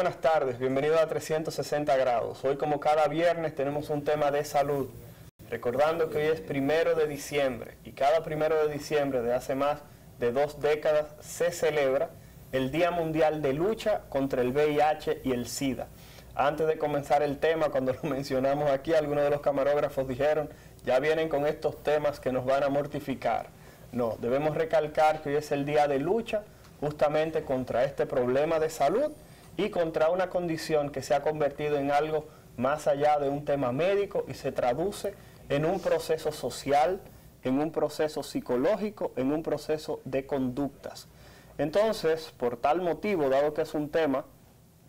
buenas tardes, bienvenido a 360 grados. Hoy, como cada viernes, tenemos un tema de salud. Recordando que hoy es 1 de diciembre y cada 1 de diciembre de hace más de 2 décadas se celebra el Día Mundial de Lucha contra el VIH y el SIDA. Antes de comenzar el tema, cuando lo mencionamos aquí, algunos de los camarógrafos dijeron, ya vienen con estos temas que nos van a mortificar. No, debemos recalcar que hoy es el día de lucha justamente contra este problema de salud y contra una condición que se ha convertido en algo más allá de un tema médico y se traduce en un proceso social, en un proceso psicológico, en un proceso de conductas. Entonces, por tal motivo, dado que es un tema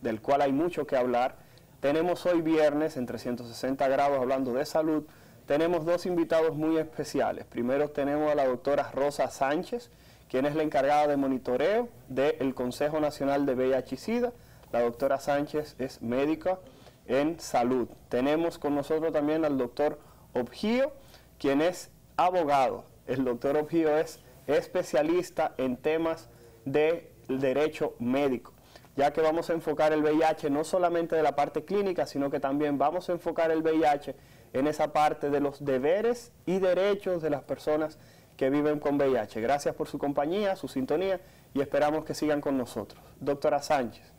del cual hay mucho que hablar, tenemos hoy viernes en 360 grados hablando de salud, tenemos dos invitados muy especiales. Primero tenemos a la doctora Rosa Sánchez, quien es la encargada de monitoreo del Consejo Nacional de VIH y SIDA. La doctora Sánchez es médica en salud. Tenemos con nosotros también al doctor Obgio, quien es abogado. El doctor Obgio es especialista en temas de derecho médico, ya que vamos a enfocar el VIH no solamente de la parte clínica, sino que también vamos a enfocar el VIH en esa parte de los deberes y derechos de las personas que viven con VIH. Gracias por su compañía, su sintonía, y esperamos que sigan con nosotros. Doctora Sánchez,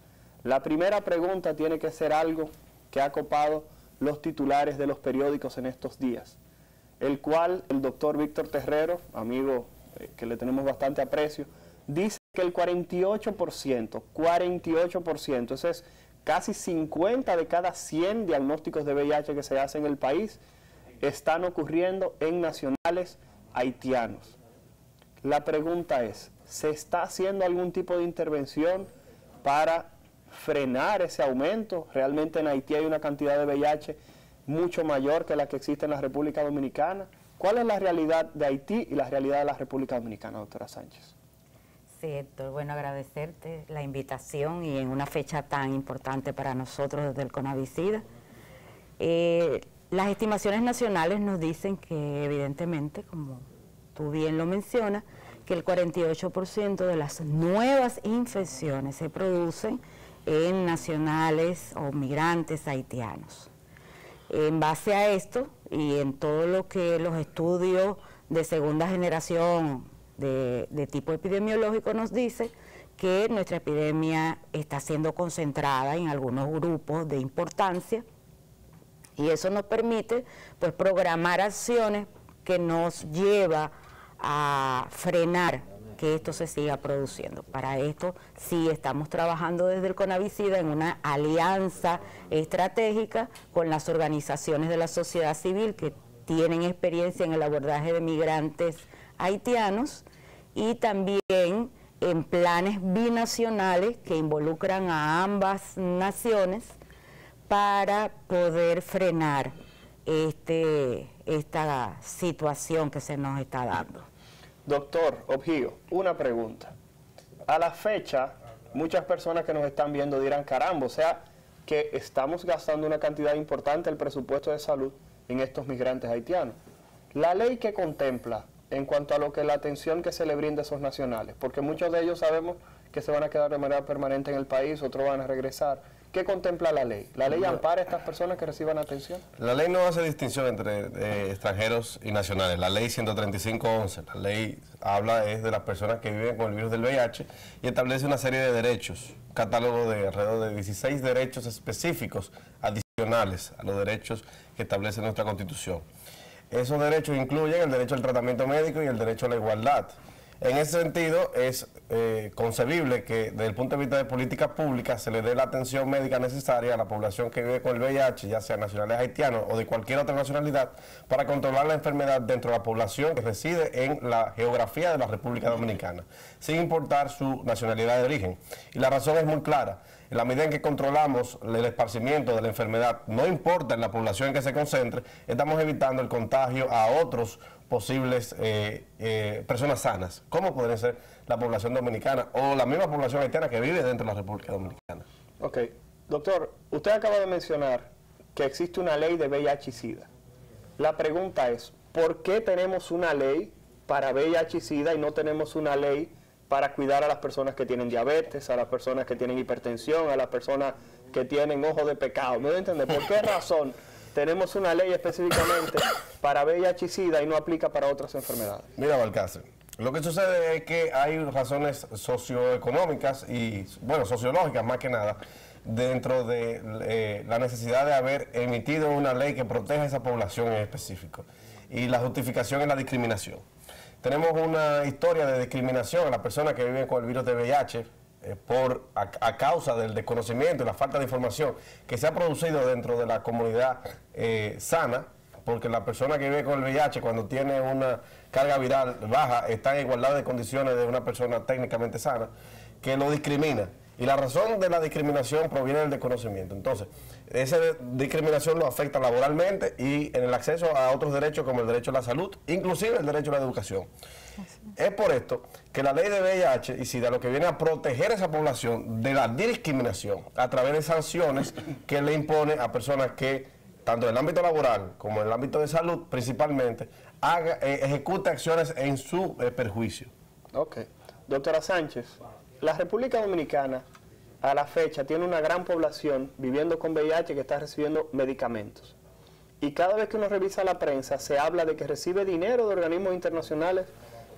la primera pregunta tiene que ser algo que ha copado los titulares de los periódicos en estos días, el cual el doctor Víctor Terrero, amigo que le tenemos bastante aprecio, dice que el 48%, eso es casi 50 de cada 100 diagnósticos de VIH que se hacen en el país, están ocurriendo en nacionales haitianos. La pregunta es, ¿se está haciendo algún tipo de intervención para frenar ese aumento? Realmente en Haití hay una cantidad de VIH mucho mayor que la que existe en la República Dominicana. ¿Cuál es la realidad de Haití y la realidad de la República Dominicana, doctora Sánchez? Sí, Héctor, bueno, agradecerte la invitación y en una fecha tan importante para nosotros desde el CONAVISIDA. Las estimaciones nacionales nos dicen que evidentemente, como tú bien lo mencionas, que el 48% de las nuevas infecciones se producen en nacionales o migrantes haitianos. En base a esto y en todo lo que los estudios de segunda generación de tipo epidemiológico nos dice que nuestra epidemia está siendo concentrada en algunos grupos de importancia y eso nos permite pues programar acciones que nos lleva a frenar que esto se siga produciendo. Para esto sí estamos trabajando desde el CONAVISIDA en una alianza estratégica con las organizaciones de la sociedad civil que tienen experiencia en el abordaje de migrantes haitianos y también en planes binacionales que involucran a ambas naciones para poder frenar esta situación que se nos está dando. Doctor Obgio, una pregunta. A la fecha, muchas personas que nos están viendo dirán, caramba, o sea, que estamos gastando una cantidad importante del presupuesto de salud en estos migrantes haitianos. La ley que contempla en cuanto a lo que la atención que se le brinda a esos nacionales, porque muchos de ellos sabemos que se van a quedar de manera permanente en el país, otros van a regresar. ¿Qué contempla la ley? ¿La ley ampara a estas personas que reciban atención? La ley no hace distinción entre extranjeros y nacionales. La ley 135.11, la ley habla de las personas que viven con el virus del VIH y establece una serie de derechos, un catálogo de alrededor de 16 derechos específicos adicionales a los derechos que establece nuestra Constitución. Esos derechos incluyen el derecho al tratamiento médico y el derecho a la igualdad. En ese sentido, es concebible que desde el punto de vista de políticas públicas se le dé la atención médica necesaria a la población que vive con el VIH, ya sea nacionales haitianos o de cualquier otra nacionalidad, para controlar la enfermedad dentro de la población que reside en la geografía de la República Dominicana, sin importar su nacionalidad de origen. Y la razón es muy clara. En la medida en que controlamos el esparcimiento de la enfermedad, no importa en la población en que se concentre, estamos evitando el contagio a otros posibles personas sanas, como podría ser la población dominicana o la misma población haitiana que vive dentro de la República Dominicana. Ok. Doctor, usted acaba de mencionar que existe una ley de VIH y SIDA. La pregunta es, ¿por qué tenemos una ley para VIH y SIDA y no tenemos una ley para cuidar a las personas que tienen diabetes, a las personas que tienen hipertensión, a las personas que tienen ojo de pecado. ¿Me voy a entender? ¿Por qué razón tenemos una ley específicamente para VIH y SIDA y no aplica para otras enfermedades? Mira, Balcácer, lo que sucede es que hay razones socioeconómicas y, bueno, sociológicas más que nada, dentro de la necesidad de haber emitido una ley que proteja a esa población en específico. Y la justificación es la discriminación. Tenemos una historia de discriminación a las personas que viven con el virus de VIH a causa del desconocimiento y la falta de información que se ha producido dentro de la comunidad sana, porque la persona que vive con el VIH cuando tiene una carga viral baja está en igualdad de condiciones de una persona técnicamente sana, que lo discrimina. Y la razón de la discriminación proviene del desconocimiento. Entonces, esa discriminación lo afecta laboralmente y en el acceso a otros derechos como el derecho a la salud, inclusive el derecho a la educación. Es por esto que la ley de VIH y SIDA lo que viene a proteger a esa población de la discriminación a través de sanciones que le impone a personas que, tanto en el ámbito laboral como en el ámbito de salud principalmente, ejecute acciones en su perjuicio. Ok. Doctora Sánchez, la República Dominicana a la fecha tiene una gran población viviendo con VIH que está recibiendo medicamentos. Y cada vez que uno revisa la prensa se habla de que recibe dinero de organismos internacionales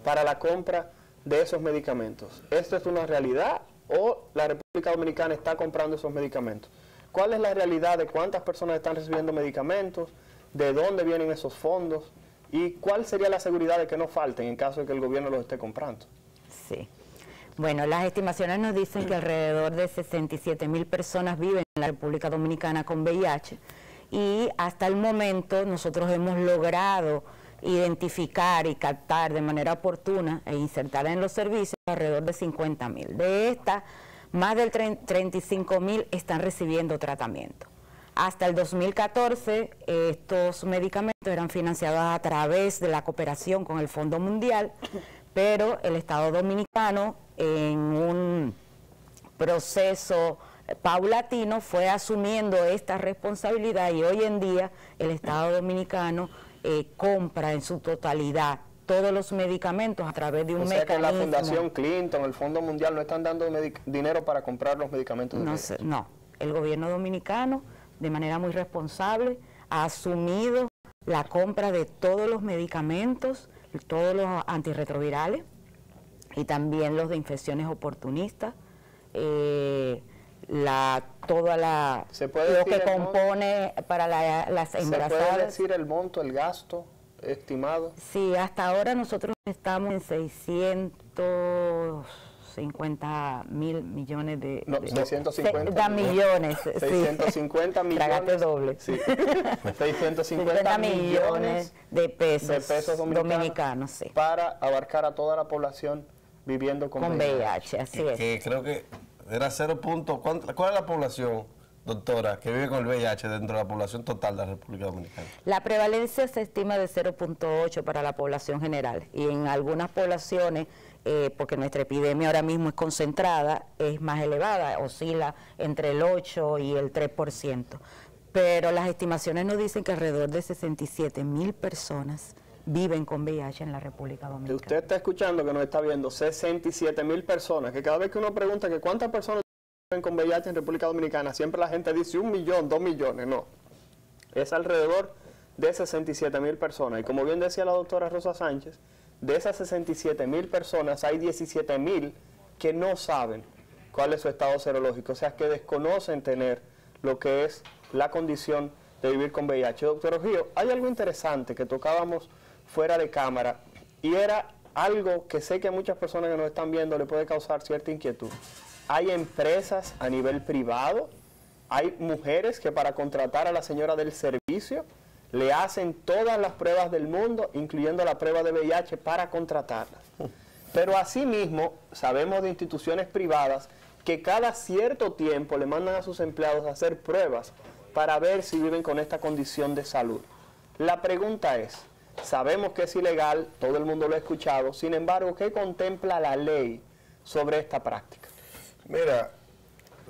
para la compra de esos medicamentos. ¿Esto es una realidad o la República Dominicana está comprando esos medicamentos? ¿Cuál es la realidad de cuántas personas están recibiendo medicamentos? ¿De dónde vienen esos fondos? ¿Y cuál sería la seguridad de que no falten en caso de que el gobierno los esté comprando? Sí. Bueno, las estimaciones nos dicen que alrededor de 67.000 personas viven en la República Dominicana con VIH y hasta el momento nosotros hemos logrado identificar y captar de manera oportuna e insertar en los servicios alrededor de 50.000. De estas, más del 35.000 están recibiendo tratamiento. Hasta el 2014, estos medicamentos eran financiados a través de la cooperación con el Fondo Mundial, pero el Estado Dominicano, en un proceso paulatino, fue asumiendo esta responsabilidad y hoy en día el Estado Dominicano compra en su totalidad todos los medicamentos a través de un mecanismo. O sea que la Fundación Clinton, el Fondo Mundial no están dando dinero para comprar los medicamentos. No, el gobierno dominicano de manera muy responsable ha asumido la compra de todos los medicamentos, todos los antirretrovirales y también los de infecciones oportunistas, lo que compone para las embarazadas. ¿Se puede decir el monto, el gasto estimado? Sí, hasta ahora nosotros estamos en 650 mil millones de... No, 650 millones. 650 millones. Trágate doble. Sí. 650 millones de pesos dominicanos, sí. Para abarcar a toda la población viviendo con VIH. Así es. Que creo que era 0. ¿Cuál es la población, doctora, que vive con el VIH dentro de la población total de la República Dominicana? La prevalencia se estima de 0.8 para la población general y en algunas poblaciones, porque nuestra epidemia ahora mismo es concentrada, es más elevada, oscila entre el 8 y el 3%. Pero las estimaciones nos dicen que alrededor de 67.000 personas viven con VIH en la República Dominicana. Usted está escuchando que nos está viendo 67.000 personas, que cada vez que uno pregunta que cuántas personas viven con VIH en República Dominicana, siempre la gente dice 1 millón, 2 millones, no. Es alrededor de 67.000 personas. Y como bien decía la doctora Rosa Sánchez, de esas 67.000 personas hay 17.000 que no saben cuál es su estado serológico, o sea, que desconocen tener lo que es la condición de vivir con VIH. Doctor Ojío, hay algo interesante que tocábamos fuera de cámara y era algo que sé que a muchas personas que nos están viendo le puede causar cierta inquietud. Hay empresas a nivel privado, hay mujeres que para contratar a la señora del servicio le hacen todas las pruebas del mundo, incluyendo la prueba de VIH, para contratarlas. Pero asimismo, sabemos de instituciones privadas que cada cierto tiempo le mandan a sus empleados a hacer pruebas para ver si viven con esta condición de salud. La pregunta es, sabemos que es ilegal, todo el mundo lo ha escuchado, sin embargo, ¿qué contempla la ley sobre esta práctica? Mira,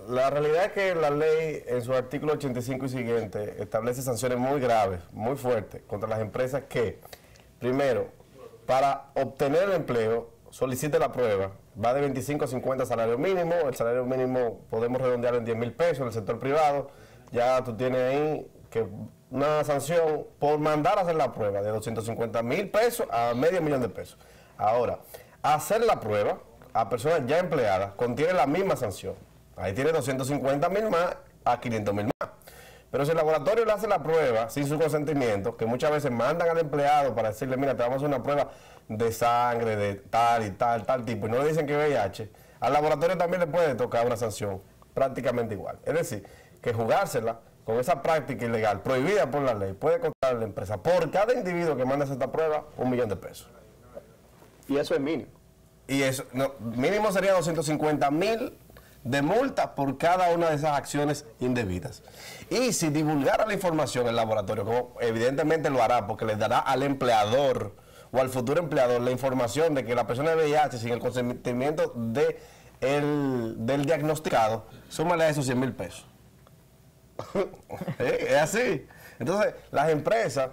la realidad es que la ley en su artículo 85 y siguiente establece sanciones muy graves, muy fuertes, contra las empresas que, primero, para obtener el empleo, solicite la prueba va de 25 a 50 salario mínimo. El salario mínimo podemos redondearlo en 10,000 pesos en el sector privado. Ya tú tienes ahí que una sanción por mandar a hacer la prueba de 250,000 pesos a $500,000 de pesos. Ahora, hacer la prueba a personas ya empleadas contiene la misma sanción. Ahí tiene 250,000 más a 500,000 más. Pero si el laboratorio le hace la prueba sin su consentimiento, que muchas veces mandan al empleado para decirle, mira, te vamos a hacer una prueba de sangre, de tal y tal, tal tipo, y no le dicen que VIH, al laboratorio también le puede tocar una sanción prácticamente igual. Es decir, que jugársela con esa práctica ilegal prohibida por la ley puede costar a la empresa por cada individuo que manda esta prueba $1,000,000 de pesos. Y eso es mínimo. Y eso, no, mínimo sería 250,000 de multa por cada una de esas acciones indebidas. Y si divulgara la información el laboratorio, como evidentemente lo hará, porque le dará al empleador o al futuro empleador la información de que la persona de VIH sin el consentimiento del diagnosticado, súmale a esos 100,000 pesos. Es así. Entonces, las empresas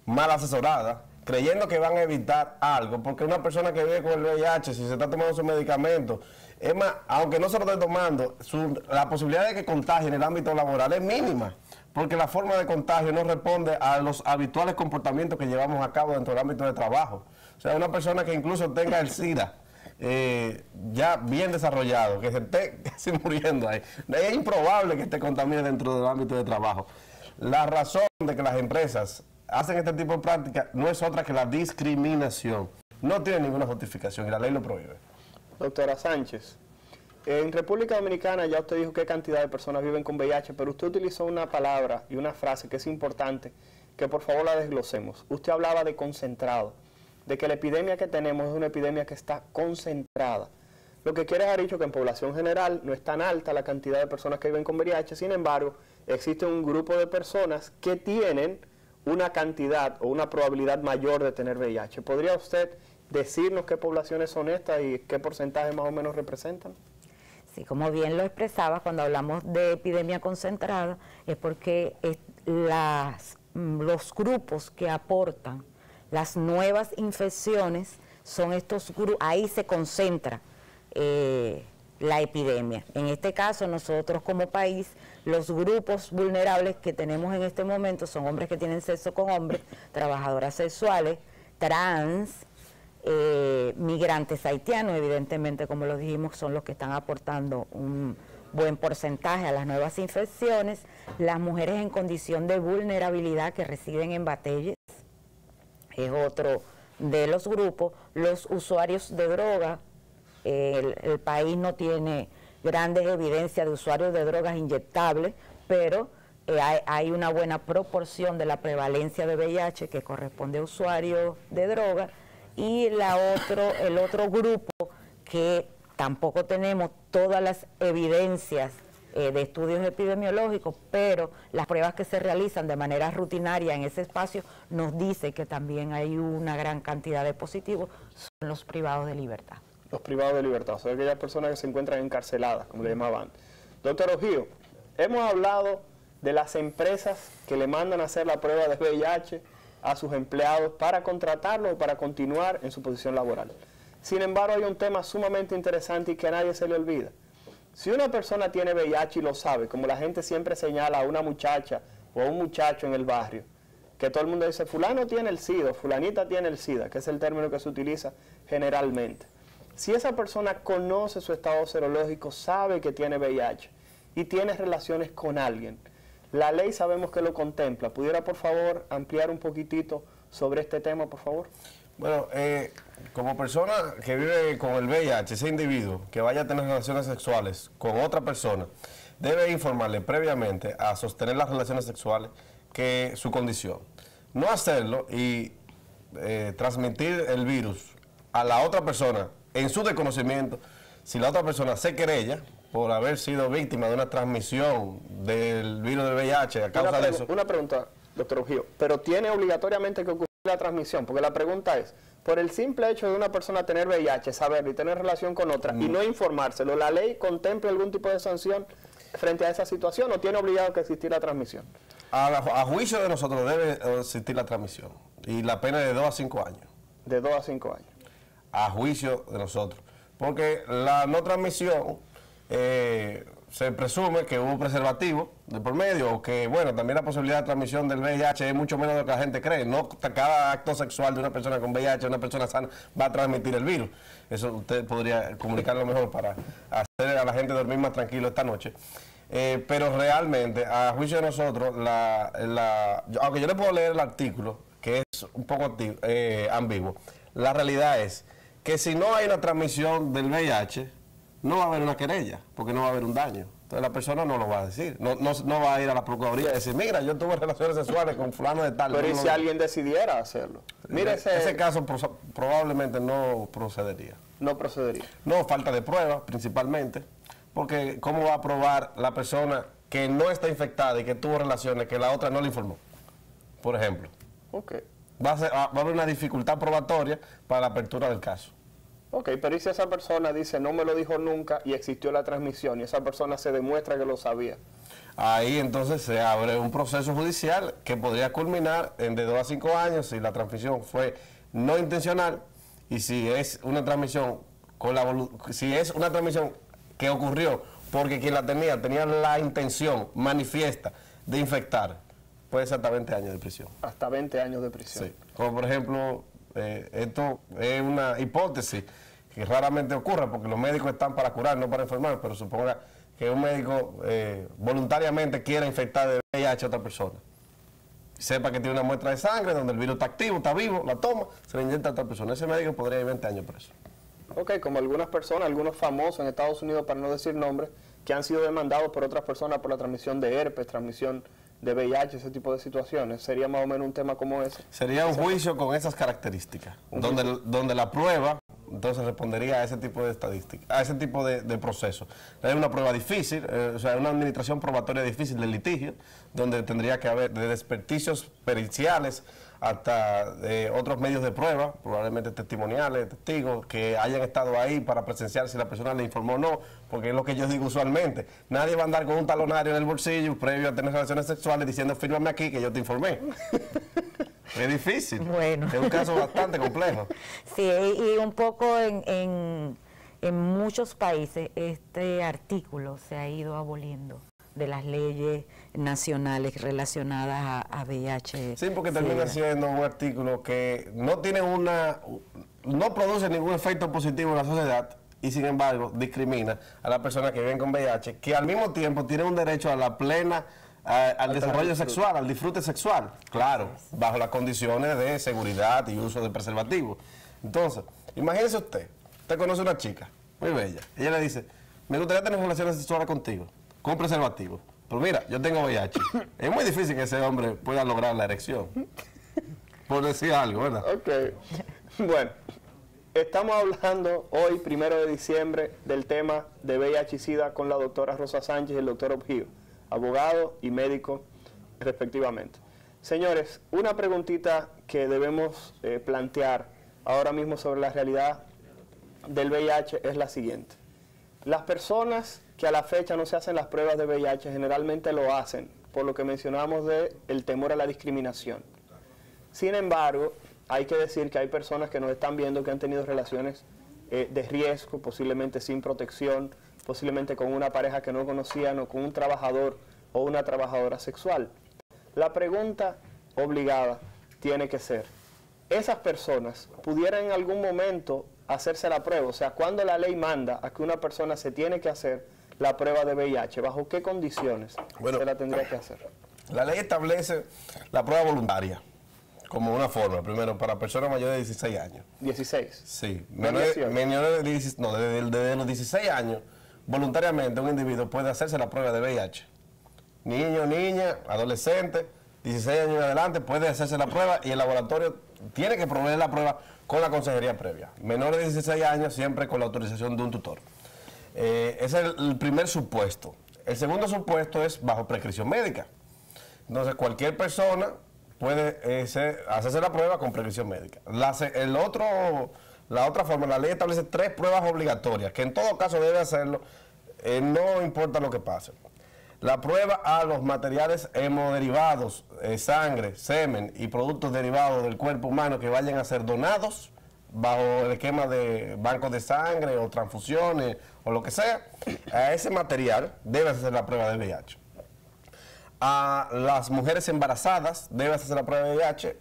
mal asesoradas, creyendo que van a evitar algo, porque una persona que vive con el VIH, si se está tomando su medicamento, es más, aunque no se lo esté tomando, la posibilidad de que contagie en el ámbito laboral es mínima, porque la forma de contagio no responde a los habituales comportamientos que llevamos a cabo dentro del ámbito de trabajo. O sea, una persona que incluso tenga el SIDA ya bien desarrollado, que se esté casi muriendo ahí, es improbable que esté contaminado dentro del ámbito de trabajo. La razón de que las empresas hacen este tipo de prácticas no es otra que la discriminación. No tiene ninguna justificación y la ley lo prohíbe. Doctora Sánchez, en República Dominicana ya usted dijo qué cantidad de personas viven con VIH, pero usted utilizó una palabra y una frase que es importante, que por favor la desglosemos. Usted hablaba de concentrado, de que la epidemia que tenemos es una epidemia que está concentrada. Lo que quiere haber dicho que en población general no es tan alta la cantidad de personas que viven con VIH, sin embargo, existe un grupo de personas que tienen una cantidad o una probabilidad mayor de tener VIH. ¿Podría usted decirnos qué poblaciones son estas y qué porcentaje más o menos representan? Sí, como bien lo expresaba, cuando hablamos de epidemia concentrada, es porque los grupos que aportan las nuevas infecciones son estos grupos, ahí se concentra la epidemia. En este caso, nosotros como país, los grupos vulnerables que tenemos en este momento son hombres que tienen sexo con hombres, trabajadoras sexuales, trans, migrantes haitianos, evidentemente, como lo dijimos, son los que están aportando un buen porcentaje a las nuevas infecciones, las mujeres en condición de vulnerabilidad que residen en batalles, es otro de los grupos, los usuarios de droga, el país no tiene grandes evidencias de usuarios de drogas inyectables, pero hay una buena proporción de la prevalencia de VIH que corresponde a usuarios de droga, y el otro grupo que tampoco tenemos todas las evidencias de estudios epidemiológicos, pero las pruebas que se realizan de manera rutinaria en ese espacio nos dice que también hay una gran cantidad de positivos, son los privados de libertad. Los privados de libertad, o sea, aquellas personas que se encuentran encarceladas, como le llamaban. Doctor Ojío, hemos hablado de las empresas que le mandan a hacer la prueba de VIH a sus empleados para contratarlos o para continuar en su posición laboral. Sin embargo, hay un tema sumamente interesante y que a nadie se le olvida. Si una persona tiene VIH y lo sabe, como la gente siempre señala a una muchacha o a un muchacho en el barrio, que todo el mundo dice, fulano tiene el SIDA, fulanita tiene el SIDA, que es el término que se utiliza generalmente. Si esa persona conoce su estado serológico, sabe que tiene VIH y tiene relaciones con alguien, la ley sabemos que lo contempla. ¿Pudiera, por favor, ampliar un poquitito sobre este tema, por favor? Bueno, como persona que vive con el VIH, ese individuo que vaya a tener relaciones sexuales con otra persona, debe informarle previamente a sostener las relaciones sexuales que su condición. No hacerlo y transmitir el virus a la otra persona en su desconocimiento, si la otra persona se querella por haber sido víctima de una transmisión del virus del VIH a causa de eso. Una pregunta, doctor Ojío, pero ¿tiene obligatoriamente que ocurrir la transmisión? Porque la pregunta es, por el simple hecho de una persona tener VIH, saberlo y tener relación con otra y no informárselo, ¿la ley contempla algún tipo de sanción frente a esa situación o tiene obligado que existir la transmisión? A juicio de nosotros debe existir la transmisión y la pena de 2 a 5 años. De 2 a 5 años. A juicio de nosotros. porque la no transmisión se presume que hubo preservativo de por medio, o que, bueno, también la posibilidad de transmisión del VIH es mucho menos de lo que la gente cree. No cada acto sexual de una persona con VIH, una persona sana, va a transmitir el virus. Eso usted podría comunicarlo mejor para hacer a la gente dormir más tranquilo esta noche. Pero realmente, a juicio de nosotros, aunque yo le puedo leer el artículo, que es un poco ambiguo, la realidad es que si no hay una transmisión del VIH, no va a haber una querella, porque no va a haber un daño. Entonces la persona no lo va a decir, no va a ir a la Procuraduría y decir, mira, yo tuve relaciones sexuales con fulano de tal. Pero ¿y si alguien decidiera hacerlo? Mira, ese caso probablemente no procedería. No procedería. No, falta de pruebas principalmente, porque ¿cómo va a probar la persona que no está infectada y que tuvo relaciones que la otra no le informó? Por ejemplo. Ok. Va a haber una dificultad probatoria para la apertura del caso. Ok, pero ¿y si esa persona dice no me lo dijo nunca y existió la transmisión y esa persona se demuestra que lo sabía? Ahí entonces se abre un proceso judicial que podría culminar en de 2 a 5 años si la transmisión fue no intencional y si es una transmisión que ocurrió porque quien la tenía la intención manifiesta de infectar, puede ser hasta 20 años de prisión. Hasta 20 años de prisión. Sí, como por ejemplo, esto es una hipótesis que raramente ocurre porque los médicos están para curar, no para enfermar, pero suponga que un médico voluntariamente quiera infectar de VIH a otra persona. Sepa que tiene una muestra de sangre donde el virus está activo, está vivo, la toma, se la inyecta a otra persona. Ese médico podría ir 20 años preso. Ok, como algunas personas, algunos famosos en Estados Unidos, para no decir nombres, que han sido demandados por otras personas por la transmisión de herpes, transmisión de VIH, ese tipo de situaciones. ¿Sería más o menos un tema como ese? Sería un juicio con esas características, donde la prueba entonces respondería a ese tipo de estadísticas, a ese tipo de proceso. Es una prueba difícil, o sea, una administración probatoria difícil del litigio, donde tendría que haber desde experticios periciales hasta otros medios de prueba, probablemente testimoniales, testigos, que hayan estado ahí para presenciar si la persona le informó o no, porque es lo que yo digo usualmente. Nadie va a andar con un talonario en el bolsillo previo a tener relaciones sexuales diciendo, fírmame aquí que yo te informé. Es difícil. Bueno. Es un caso bastante complejo. Sí, y un poco en muchos países este artículo se ha ido aboliendo de las leyes nacionales relacionadas a VIH. Sí, porque termina siendo un artículo que no tiene no produce ningún efecto positivo en la sociedad y sin embargo discrimina a las personas que viven con VIH, que al mismo tiempo tienen un derecho a la plena al desarrollo sexual, al disfrute sexual, claro, bajo las condiciones de seguridad y uso de preservativos. Entonces, imagínese usted conoce a una chica muy bella, ella le dice, me gustaría tener relaciones sexuales contigo, con preservativo, pero mira, yo tengo VIH. Es muy difícil que ese hombre pueda lograr la erección, por decir algo, ¿verdad? Ok, bueno, estamos hablando hoy, 1 de diciembre, del tema de VIH y SIDA con la doctora Rosa Sánchez y el doctor Objío, abogado y médico respectivamente. Señores, una preguntita que debemos plantear ahora mismo sobre la realidad del VIH es la siguiente. Las personas que a la fecha no se hacen las pruebas de VIH generalmente lo hacen por lo que mencionamos del temor a la discriminación. Sin embargo, hay que decir que hay personas que nos están viendo que han tenido relaciones de riesgo, posiblemente sin protección, posiblemente con una pareja que no conocían o con un trabajador o una trabajadora sexual. La pregunta obligada tiene que ser, ¿esas personas pudieran en algún momento hacerse la prueba? O sea, ¿cuándo la ley manda a que una persona se tiene que hacer la prueba de VIH? ¿Bajo qué condiciones se la tendría que hacer? La ley establece la prueba voluntaria como una forma, primero, para personas mayores de 16 años. ¿16? Sí. Menores desde los 16 años, voluntariamente un individuo puede hacerse la prueba de VIH. Niño, niña, adolescente, 16 años en adelante, puede hacerse la prueba y el laboratorio tiene que proveer la prueba con la consejería previa. Menores de 16 años, siempre con la autorización de un tutor. Ese es el primer supuesto. El segundo supuesto es bajo prescripción médica. Entonces, cualquier persona puede hacerse la prueba con prescripción médica. La otra forma, la ley establece 3 pruebas obligatorias, que en todo caso debe hacerlo, no importa lo que pase. La prueba a los materiales hemoderivados, sangre, semen y productos derivados del cuerpo humano que vayan a ser donados bajo el esquema de bancos de sangre o transfusiones o lo que sea, a ese material debe hacer la prueba de VIH. A las mujeres embarazadas debe hacerse la prueba de VIH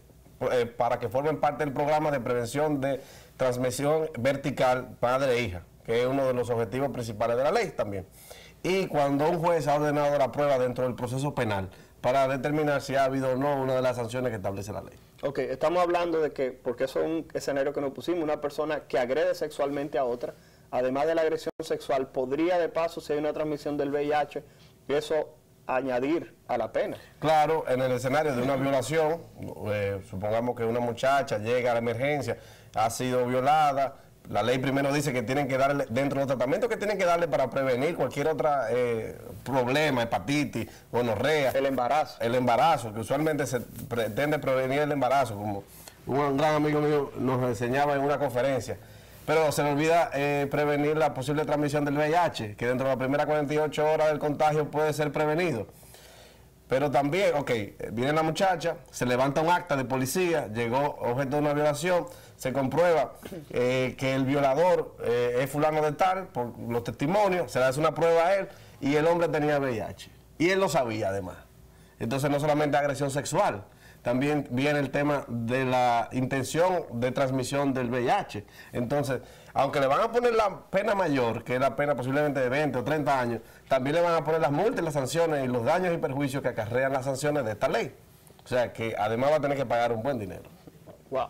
para que formen parte del programa de prevención de transmisión vertical padre-hija, que es uno de los objetivos principales de la ley también. Y cuando un juez ha ordenado la prueba dentro del proceso penal para determinar si ha habido o no una de las sanciones que establece la ley. Ok, estamos hablando de que, porque eso es un escenario que nos pusimos, una persona que agrede sexualmente a otra, además de la agresión sexual, podría de paso, si hay una transmisión del VIH, eso añadir a la pena. Claro, en el escenario de una violación, supongamos que una muchacha llega a la emergencia, ha sido violada, la ley primero dice que tienen que darle, dentro de los tratamientos que tienen que darle para prevenir cualquier otro problema, hepatitis, gonorrea. El embarazo. El embarazo, que usualmente se pretende prevenir el embarazo, como un gran amigo mío nos enseñaba en una conferencia. Pero se le olvida prevenir la posible transmisión del VIH, que dentro de las primeras 48 horas del contagio puede ser prevenido. Pero también, ok, viene la muchacha, se levanta un acta de policía, llegó objeto de una violación, se comprueba que el violador es fulano de tal, por los testimonios, se le hace una prueba a él y el hombre tenía VIH. Y él lo sabía además. Entonces no solamente agresión sexual, también viene el tema de la intención de transmisión del VIH. Entonces, aunque le van a poner la pena mayor, que es la pena posiblemente de 20 o 30 años, también le van a poner las multas, las sanciones y los daños y perjuicios que acarrean las sanciones de esta ley. O sea, que además va a tener que pagar un buen dinero. Wow.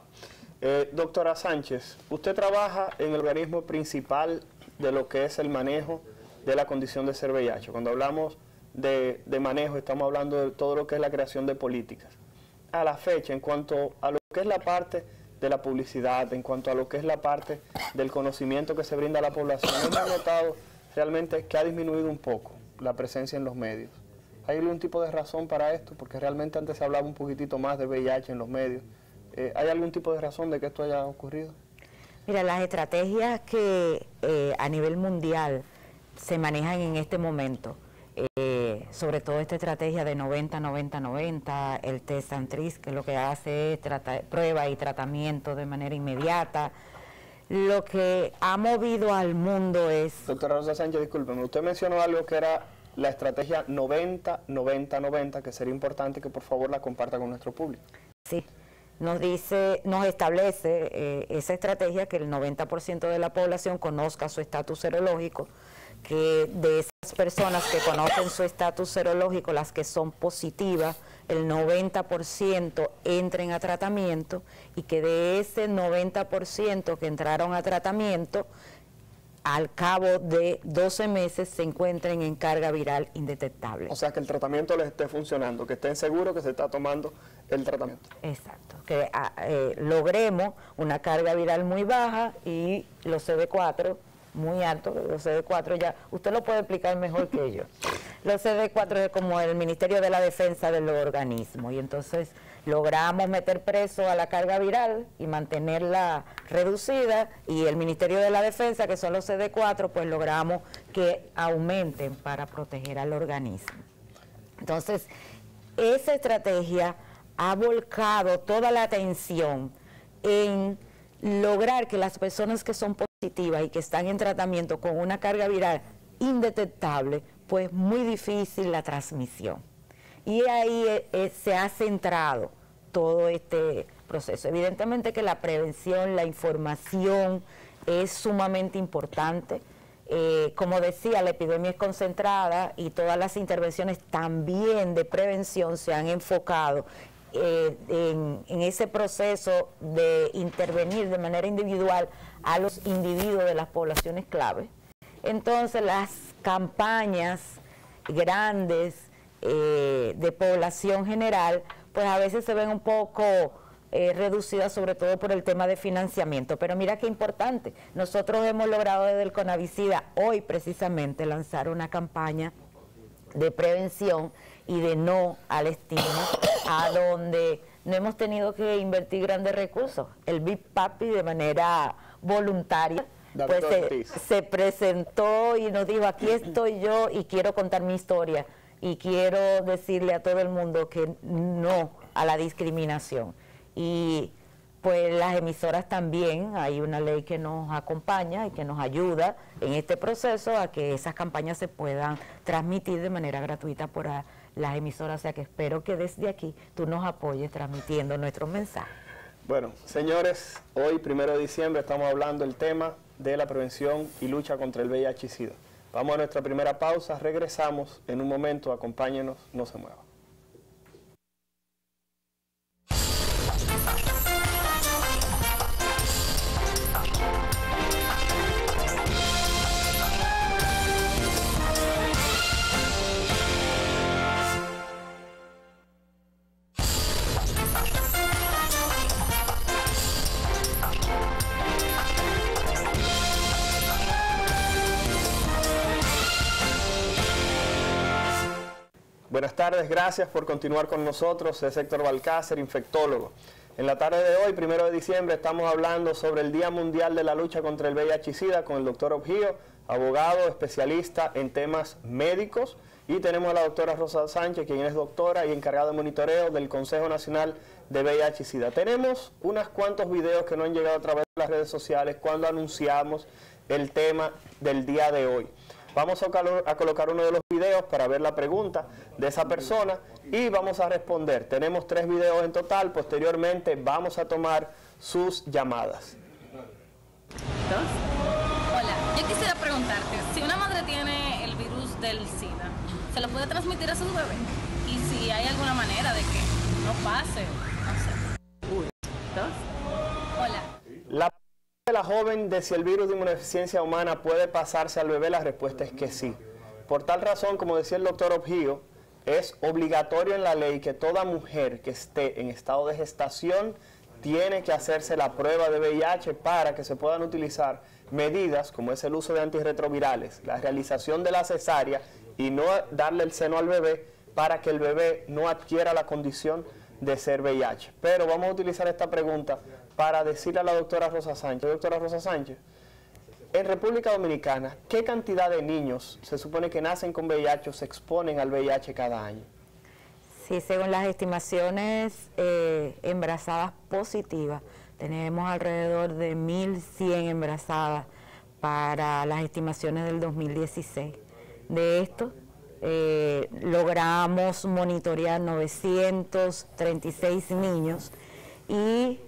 Doctora Sánchez, usted trabaja en el organismo principal de lo que es el manejo de la condición de ser VIH. Cuando hablamos de manejo, estamos hablando de todo lo que es la creación de políticas. A la fecha, en cuanto a lo que es la parte de la publicidad, en cuanto a lo que es la parte del conocimiento que se brinda a la población, hemos notado realmente que ha disminuido un poco la presencia en los medios. ¿Hay algún tipo de razón para esto? Porque realmente antes se hablaba un poquitito más de VIH en los medios. ¿Hay algún tipo de razón de que esto haya ocurrido? Mira, las estrategias que a nivel mundial se manejan en este momento, sobre todo esta estrategia de 90-90-90, el test and trace, que lo que hace es prueba y tratamiento de manera inmediata. Lo que ha movido al mundo es... Doctora Rosa Sánchez, discúlpeme, usted mencionó algo que era la estrategia 90-90-90, que sería importante que por favor la comparta con nuestro público. Sí, nos establece esa estrategia que el 90% de la población conozca su estatus serológico, que de esas personas que conocen su estatus serológico, las que son positivas, el 90% entren a tratamiento y que de ese 90% que entraron a tratamiento, al cabo de 12 meses se encuentren en carga viral indetectable. O sea, que el tratamiento les esté funcionando, que estén seguros que se está tomando el tratamiento. Exacto, que logremos una carga viral muy baja y los CD4 muy altos, los CD4 ya, usted lo puede explicar mejor que yo. Los CD4 es como el Ministerio de la Defensa del organismo y entonces logramos meter preso a la carga viral y mantenerla reducida y el Ministerio de la Defensa, que son los CD4, pues logramos que aumenten para proteger al organismo. Entonces, esa estrategia ha volcado toda la atención en lograr que las personas que son positivas y que están en tratamiento con una carga viral indetectable, pues muy difícil la transmisión. Y ahí se ha centrado todo este proceso. Evidentemente que la prevención, la información es sumamente importante. Como decía, la epidemia es concentrada y todas las intervenciones también de prevención se han enfocado en ese proceso de intervenir de manera individual a los individuos de las poblaciones clave. Entonces las campañas grandes de población general, pues a veces se ven un poco reducidas, sobre todo por el tema de financiamiento. Pero mira qué importante, nosotros hemos logrado desde el CONAVICIDA hoy precisamente lanzar una campaña de prevención y de no al estigma, a donde no hemos tenido que invertir grandes recursos. El Big Papi de manera voluntaria pues se presentó y nos dijo, aquí estoy yo y quiero contar mi historia y quiero decirle a todo el mundo que no a la discriminación. Y pues las emisoras también, hay una ley que nos acompaña y que nos ayuda en este proceso a que esas campañas se puedan transmitir de manera gratuita por las emisoras, o sea que espero que desde aquí tú nos apoyes transmitiendo nuestros mensajes. Bueno, señores, hoy, 1 de diciembre, estamos hablando del tema de la prevención y lucha contra el VIH y SIDA. Vamos a nuestra primera pausa, regresamos en un momento, acompáñenos, no se muevan. Buenas tardes, gracias por continuar con nosotros. Es Héctor Balcácer, infectólogo. En la tarde de hoy, 1 de diciembre, estamos hablando sobre el Día Mundial de la Lucha contra el VIH y SIDA con el doctor Objío, abogado, especialista en temas médicos. Y tenemos a la doctora Rosa Sánchez, quien es doctora y encargada de monitoreo del Consejo Nacional de VIH y SIDA. Tenemos unos cuantos videos que nos han llegado a través de las redes sociales cuando anunciamos el tema del día de hoy. Vamos a colocar uno de los videos para ver la pregunta de esa persona y vamos a responder. Tenemos 3 videos en total, posteriormente vamos a tomar sus llamadas. Hola, yo quisiera preguntarte, si una madre tiene el virus del SIDA, ¿se lo puede transmitir a su bebé? Y si hay alguna manera de que no pase, no sé. Hola. La joven de si el virus de inmunodeficiencia humana puede pasarse al bebé, la respuesta es que sí. Por tal razón, como decía el doctor Objío, es obligatorio en la ley que toda mujer que esté en estado de gestación tiene que hacerse la prueba de VIH para que se puedan utilizar medidas como es el uso de antirretrovirales, la realización de la cesárea y no darle el seno al bebé para que el bebé no adquiera la condición de ser VIH. Pero vamos a utilizar esta pregunta para decirle a la doctora Rosa Sánchez. Doctora Rosa Sánchez, en República Dominicana, ¿qué cantidad de niños se supone que nacen con VIH o se exponen al VIH cada año? Sí, según las estimaciones embarazadas positivas, tenemos alrededor de 1.100 embarazadas para las estimaciones del 2016. De esto, logramos monitorear 936 niños y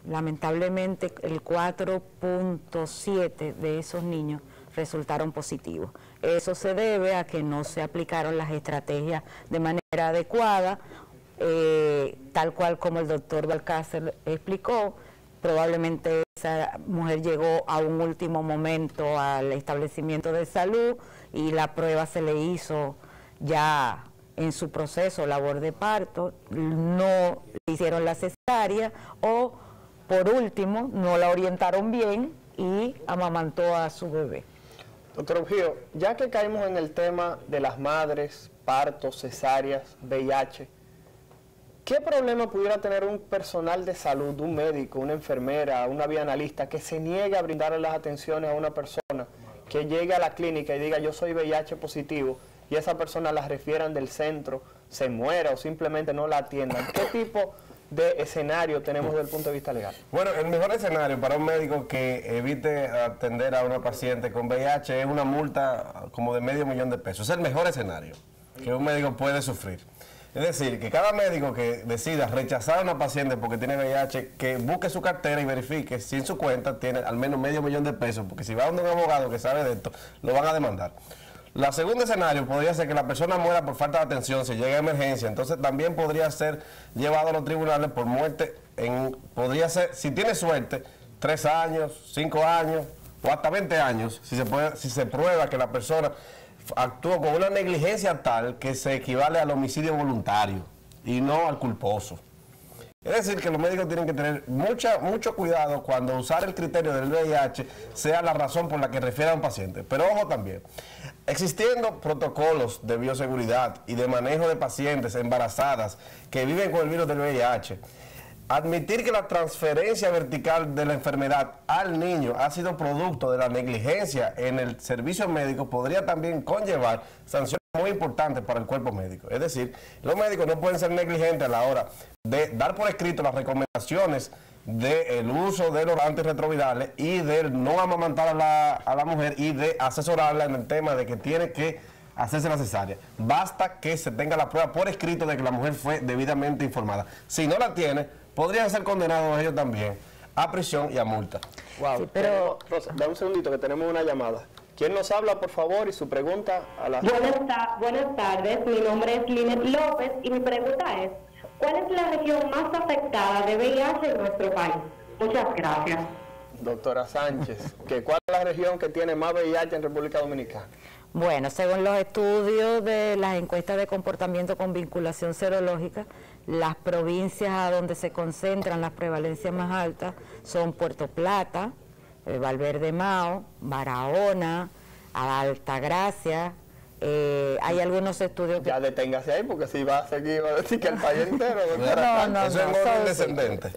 lamentablemente el 4.7 de esos niños resultaron positivos. Eso se debe a que no se aplicaron las estrategias de manera adecuada, tal cual como el doctor Balcácer explicó. Probablemente esa mujer llegó a un último momento al establecimiento de salud y la prueba se le hizo ya en su proceso, labor de parto, no le hicieron la cesárea o por último no la orientaron bien y amamantó a su bebé. Doctor Objío, ya que caímos en el tema de las madres, partos, cesáreas, VIH, ¿qué problema pudiera tener un personal de salud, un médico, una enfermera, una bioanalista que se niegue a brindarle las atenciones a una persona que llegue a la clínica y diga yo soy VIH positivo y esa persona la refieran del centro, se muera o simplemente no la atiendan? ¿Qué tipo de escenario tenemos desde el punto de vista legal? Bueno, el mejor escenario para un médico que evite atender a una paciente con VIH es una multa como de $500,000 de pesos. Es el mejor escenario que un médico puede sufrir. Es decir, que cada médico que decida rechazar a una paciente porque tiene VIH, que busque su cartera y verifique si en su cuenta tiene al menos $500,000 de pesos, porque si va a un abogado que sabe de esto, lo van a demandar. La segundo escenario podría ser que la persona muera por falta de atención, si llega a emergencia, entonces también podría ser llevado a los tribunales por muerte, podría ser, si tiene suerte, 3 años, 5 años o hasta 20 años, si se prueba que la persona actuó con una negligencia tal que se equivale al homicidio voluntario y no al culposo. Es decir, que los médicos tienen que tener mucho cuidado cuando usar el criterio del VIH sea la razón por la que refiere a un paciente. Pero ojo también, existiendo protocolos de bioseguridad y de manejo de pacientes embarazadas que viven con el virus del VIH, admitir que la transferencia vertical de la enfermedad al niño ha sido producto de la negligencia en el servicio médico podría también conllevar sanciones muy importantes para el cuerpo médico. Es decir, los médicos no pueden ser negligentes a la hora de dar por escrito las recomendaciones del uso de los antirretrovirales y del no amamantar a la mujer y de asesorarla en el tema de que tiene que hacerse la cesárea. Basta que se tenga la prueba por escrito de que la mujer fue debidamente informada. Si no la tiene, podrían ser condenados ellos también a prisión y a multa. Wow. Sí, pero... Rosa, dame un segundito que tenemos una llamada. ¿Quién nos habla, por favor, y su pregunta a la... Buenas tardes, mi nombre es Linet López y mi pregunta es, ¿cuál es la región más afectada de VIH en nuestro país? Muchas gracias. Doctora Sánchez, ¿cuál es la región que tiene más VIH en República Dominicana? Bueno, según los estudios de las encuestas de comportamiento con vinculación serológica, las provincias a donde se concentran las prevalencias más altas son Puerto Plata, Valverde Mao, Barahona, Altagracia. Hay algunos estudios que... Ya deténgase ahí, porque si va a seguir, va a decir que el país entero... Eso es orden descendente.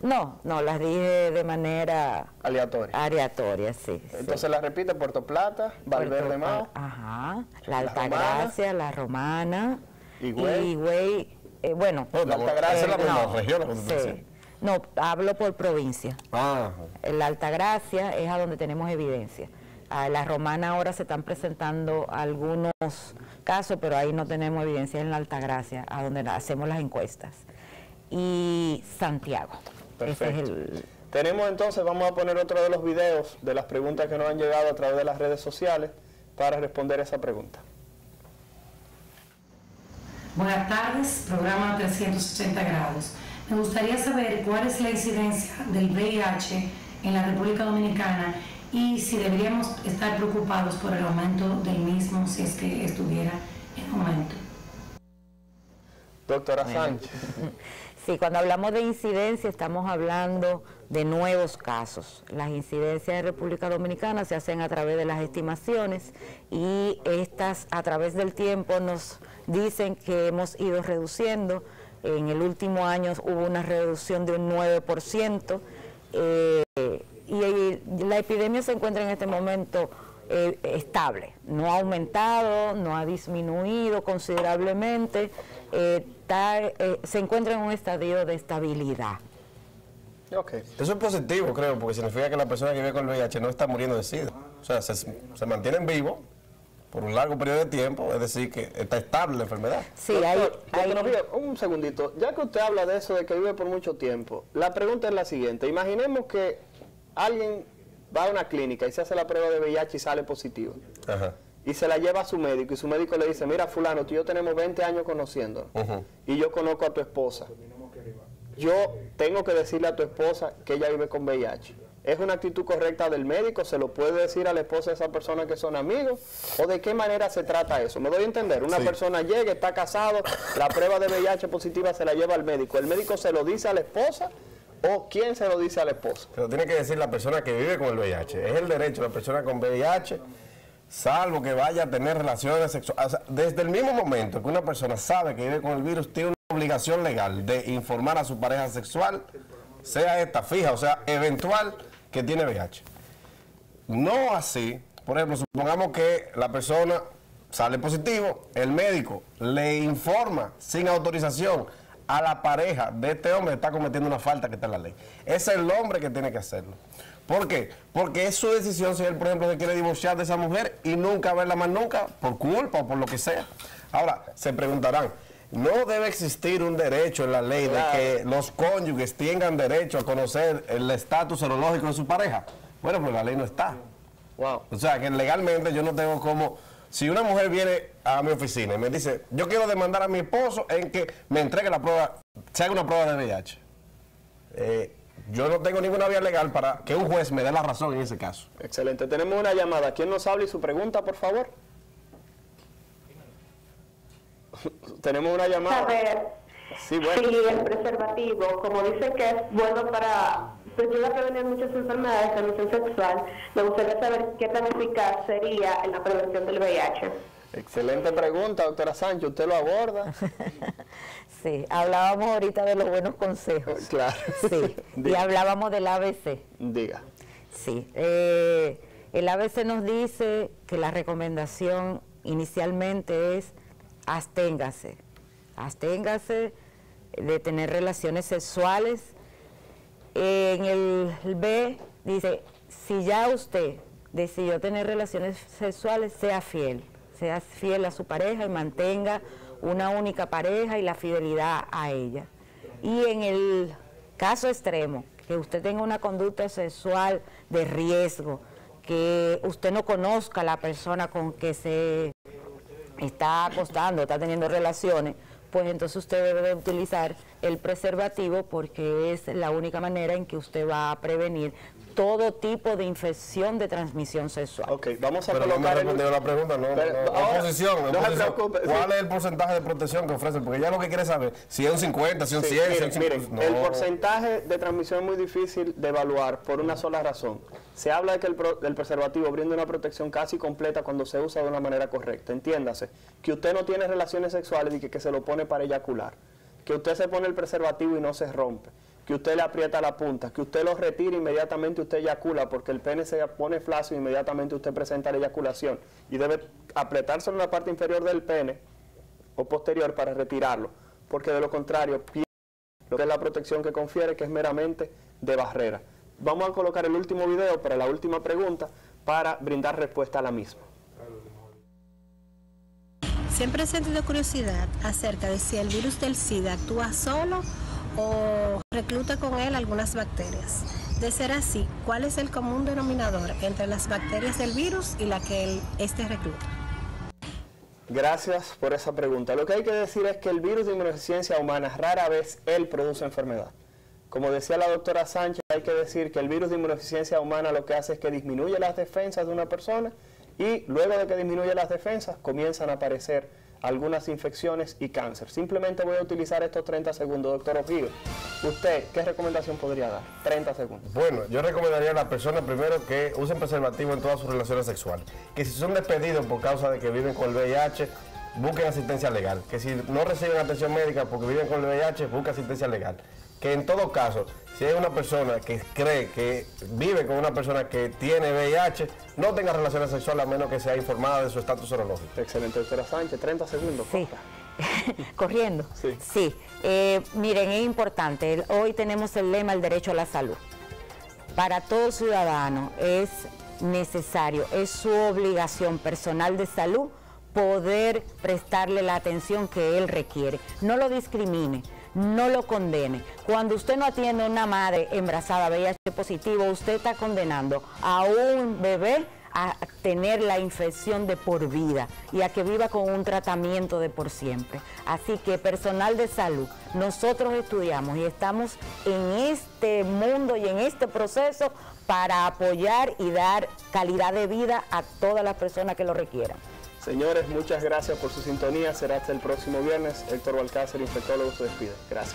No, las dije de manera... Aleatoria, sí. Entonces la repite: Puerto Plata, Valverde Mao... Ajá, la Altagracia, la Romana... Higüey. Bueno... La Altagracia es la misma región. Sí. No, hablo por provincia. Ah. La Altagracia es a donde tenemos evidencia. A la Romana ahora se están presentando algunos casos, pero ahí no tenemos evidencia. En la Altagracia, a donde hacemos las encuestas. Y Santiago. Perfecto. Ese es Tenemos entonces, vamos a poner otro de los videos de las preguntas que nos han llegado a través de las redes sociales para responder esa pregunta. Buenas tardes, programa 360 grados. Me gustaría saber cuál es la incidencia del VIH en la República Dominicana y si deberíamos estar preocupados por el aumento del mismo, si es que estuviera en aumento. Doctora Sánchez. Sí, cuando hablamos de incidencia estamos hablando de nuevos casos. Las incidencias en República Dominicana se hacen a través de las estimaciones y estas a través del tiempo nos dicen que hemos ido reduciendo. En el último año hubo una reducción de un 9%. Y la epidemia se encuentra en este momento estable, no ha aumentado, no ha disminuido considerablemente, se encuentra en un estadio de estabilidad. Okay. Eso es positivo, creo, porque significa que la persona que vive con el VIH no está muriendo de SIDA. O sea, se mantienen vivos por un largo periodo de tiempo, es decir, que está estable la enfermedad. Sí, doctor, un segundito, ya que usted habla de eso, de que vive por mucho tiempo, la pregunta es la siguiente: imaginemos que alguien va a una clínica y se hace la prueba de VIH y sale positivo. Ajá. Y se la lleva a su médico y su médico le dice: mira, fulano, tú y yo tenemos 20 años conociendo y yo conozco a tu esposa. Yo tengo que decirle a tu esposa que ella vive con VIH. ¿Es una actitud correcta del médico? ¿Se lo puede decir a la esposa de esa persona que son amigos? ¿O de qué manera se trata eso? ¿Me doy a entender? Una persona llega, está casado, la prueba de VIH positiva se la lleva al médico. ¿El médico se lo dice a la esposa? ¿O quién se lo dice a la esposa? Pero tiene que decir la persona que vive con el VIH. Es el derecho de la persona con VIH, salvo que vaya a tener relaciones sexuales. O sea, desde el mismo momento que una persona sabe que vive con el virus, tiene una obligación legal de informar a su pareja sexual, sea esta fija o sea eventual, que tiene VIH. No así, por ejemplo, supongamos que la persona sale positivo, el médico le informa sin autorización a la pareja de este hombre que está cometiendo una falta que está en la ley. Es el hombre que tiene que hacerlo. ¿Por qué? Porque es su decisión si él, por ejemplo, se quiere divorciar de esa mujer y nunca verla más nunca, por culpa o por lo que sea. Ahora, se preguntarán, ¿no debe existir un derecho en la ley de que los cónyuges tengan derecho a conocer el estatus serológico de su pareja? Bueno, pues la ley no está. Wow. O sea, que legalmente yo no tengo como... Si una mujer viene a mi oficina y me dice, yo quiero demandar a mi esposo en que me entregue la prueba, se haga una prueba de VIH. Yo no tengo ninguna vía legal para que un juez me dé la razón en ese caso. Excelente. Tenemos una llamada. ¿Quién nos habla y su pregunta, por favor? Tenemos una llamada. A ver, sí, bueno. sí, el preservativo, como dicen que es bueno para... Pues ayuda a prevenir muchas enfermedades de transmisión sexual. Me gustaría saber qué tan eficaz sería en la prevención del VIH. Excelente pregunta, doctora Sánchez. ¿Usted lo aborda? Sí, hablábamos ahorita de los buenos consejos. Claro. Sí, y hablábamos del ABC. Diga. Sí, el ABC nos dice que la recomendación inicialmente es absténgase de tener relaciones sexuales En el B dice, si ya usted decidió tener relaciones sexuales, sea fiel a su pareja y mantenga una única pareja y la fidelidad a ella. Y en el caso extremo, que usted tenga una conducta sexual de riesgo, que usted no conozca a la persona con que se está acostando, está teniendo relaciones, pues entonces usted debe de utilizar el preservativo, porque es la única manera en que usted va a prevenir todo tipo de infección de transmisión sexual. Ok, vamos a Pero no me colocar respondió la pregunta, no. ahora, Oposición. no se preocupe, ¿Cuál sí. es el porcentaje de protección que ofrecen? Porque ya lo que quiere saber, si es un 50, si es un 100, si es un 50. Miren, No. el porcentaje de transmisión es muy difícil de evaluar por una sola razón. Se habla de que el preservativo brinda una protección casi completa cuando se usa de una manera correcta. Entiéndase, que usted no tiene relaciones sexuales y que se lo pone para eyacular. Que usted se pone el preservativo y no se rompe. Que usted le aprieta la punta, que usted lo retira inmediatamente usted eyacula, porque el pene se pone flácido, inmediatamente usted presenta la eyaculación y debe apretarse en la parte inferior del pene o posterior para retirarlo, porque de lo contrario pierde lo que es la protección que confiere, que es meramente de barrera. Vamos a colocar el último video para la última pregunta para brindar respuesta a la misma. Siempre he sentido curiosidad acerca de si el virus del SIDA actúa solo o recluta con él algunas bacterias. De ser así, ¿cuál es el común denominador entre las bacterias del virus y la que este recluta? Gracias por esa pregunta. Lo que hay que decir es que el virus de inmunodeficiencia humana rara vez él produce enfermedad. Como decía la doctora Sánchez, hay que decir que el virus de inmunodeficiencia humana lo que hace es que disminuye las defensas de una persona y luego de que disminuye las defensas comienzan a aparecer algunas infecciones y cáncer. Simplemente voy a utilizar estos 30 segundos, doctor Ojido. ¿Usted qué recomendación podría dar? 30 segundos. Bueno, yo recomendaría a las personas primero que usen preservativo en todas sus relaciones sexuales. Que si son despedidos por causa de que viven con el VIH, busquen asistencia legal. Que si no reciben atención médica porque viven con el VIH, busquen asistencia legal. Que en todo caso, si hay una persona que cree que vive con una persona que tiene VIH, no tenga relaciones sexuales a menos que sea informada de su estatus serológico. Excelente, doctora Sánchez. 30 segundos. Sí. Corriendo. Sí. Sí. Miren, es importante. Hoy tenemos el lema, el derecho a la salud. Para todo ciudadano es necesario, es su obligación personal de salud poder prestarle la atención que él requiere. No lo discrimine. No lo condene. Cuando usted no atiende a una madre embarazada VIH positivo, usted está condenando a un bebé a tener la infección de por vida y a que viva con un tratamiento de por siempre. Así que personal de salud, nosotros estudiamos y estamos en este mundo y en este proceso para apoyar y dar calidad de vida a todas las personas que lo requieran. Señores, muchas gracias por su sintonía. Será hasta el próximo viernes. Héctor Balcácer, infectólogo, se despide. Gracias.